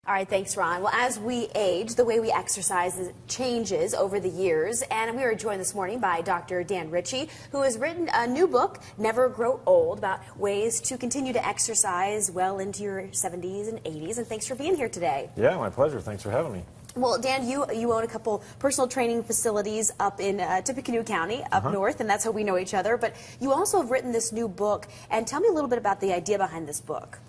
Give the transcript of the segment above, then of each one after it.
All right, thanks, Ron. Well, as we age, the way we exercise changes over the years, and we are joined this morning by Dr. Dan Ritchie, who has written a new book, Never Grow Old, about ways to continue to exercise well into your 70s and 80s, and thanks for being here today. Yeah, my pleasure. Thanks for having me. Well, Dan, you own a couple personal training facilities up in Tippecanoe County, up north, and that's how we know each other, but you also have written this new book, and tell me a little bit about the idea behind this book.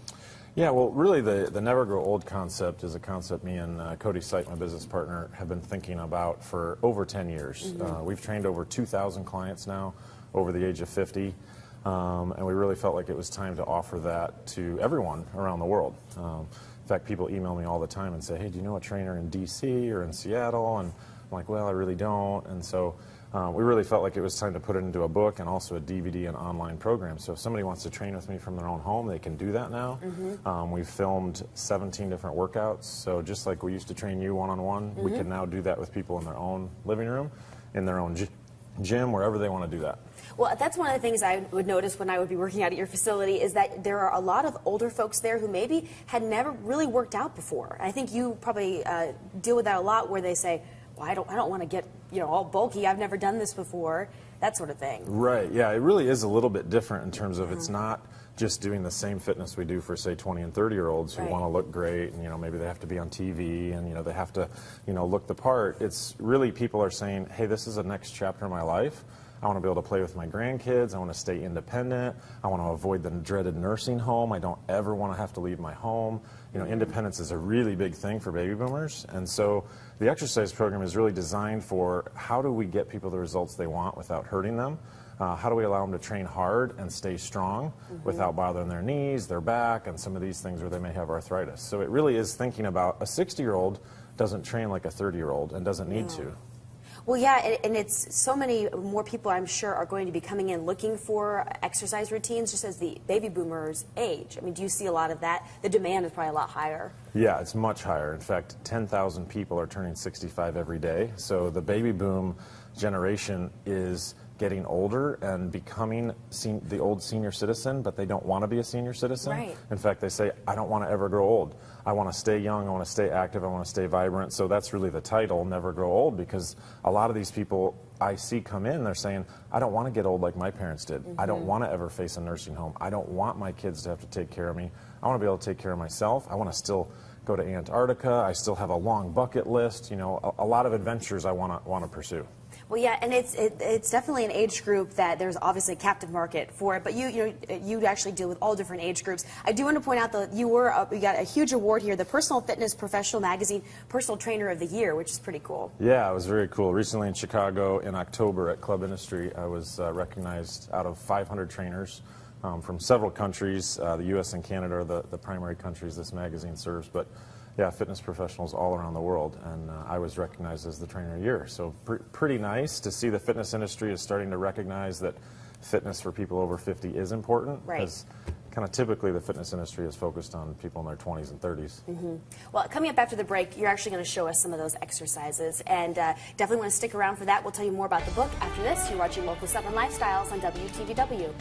Yeah, well, really, the Never Grow Old concept is a concept me and Cody Sight, my business partner, have been thinking about for over 10 years. We've trained over 2,000 clients now over the age of 50, and we really felt like it was time to offer that to everyone around the world. In fact, people email me all the time and say, hey, do you know a trainer in D.C. or in Seattle? And I'm like, well, I really don't. And so we really felt like it was time to put it into a book and also a DVD and online program. So if somebody wants to train with me from their own home, they can do that now. We've filmed 17 different workouts. So just like we used to train you one-on-one, we can now do that with people in their own living room, in their own gym, wherever they want to do that. Well, that's one of the things I would notice when I would be working out at your facility is that there are a lot of older folks there who maybe had never really worked out before. I think you probably deal with that a lot where they say, well, I don't want to get, all bulky. I've never done this before, that sort of thing. Right. Yeah, it really is a little bit different in terms of it's not just doing the same fitness we do for, say, 20 and 30-year-olds who want to look great, and maybe they have to be on TV, and they have to look the part. It's really people are saying, hey, this is the next chapter of my life. I want to be able to play with my grandkids. I want to stay independent. I want to avoid the dreaded nursing home. I don't ever want to have to leave my home. Independence is a really big thing for baby boomers. And so the exercise program is really designed for how do we get people the results they want without hurting them? How do we allow them to train hard and stay strong without bothering their knees, their back, and some of these things where they may have arthritis? So it really is thinking about a 60-year-old doesn't train like a 30-year-old and doesn't need to. Well, yeah, and it's so many more people, I'm sure, are going to be coming in looking for exercise routines just as the baby boomers age. I mean, do you see a lot of that? The demand is probably a lot higher. Yeah, it's much higher. In fact, 10,000 people are turning 65 every day. So the baby boom generation is getting older and becoming the old senior citizen, but they don't want to be a senior citizen. Right. In fact, they say, I don't want to ever grow old. I want to stay young, I want to stay active, I want to stay vibrant. So that's really the title, Never Grow Old, because a lot of these people I see come in, they're saying, I don't want to get old like my parents did. I don't want to ever face a nursing home. I don't want my kids to have to take care of me. I want to be able to take care of myself. I want to still go to Antarctica. I still have a long bucket list. A lot of adventures I want to pursue. Well, yeah, and it's definitely an age group that there's obviously a captive market for it, but you actually deal with all different age groups. I do want to point out that you got a huge award here, the Personal Fitness Professional Magazine Personal Trainer of the Year, which is pretty cool. Yeah, it was very cool. Recently in Chicago in October at Club Industry, I was recognized out of 500 trainers from several countries. The U.S. and Canada are the primary countries this magazine serves, but yeah, fitness professionals all around the world, and I was recognized as the Trainer of the Year. So pretty nice to see the fitness industry is starting to recognize that fitness for people over 50 is important. Right. Because kind of typically the fitness industry is focused on people in their 20s and 30s. Well, coming up after the break, you're actually going to show us some of those exercises, and definitely want to stick around for that. We'll tell you more about the book after this. You're watching Local 7 Lifestyles on WTVW.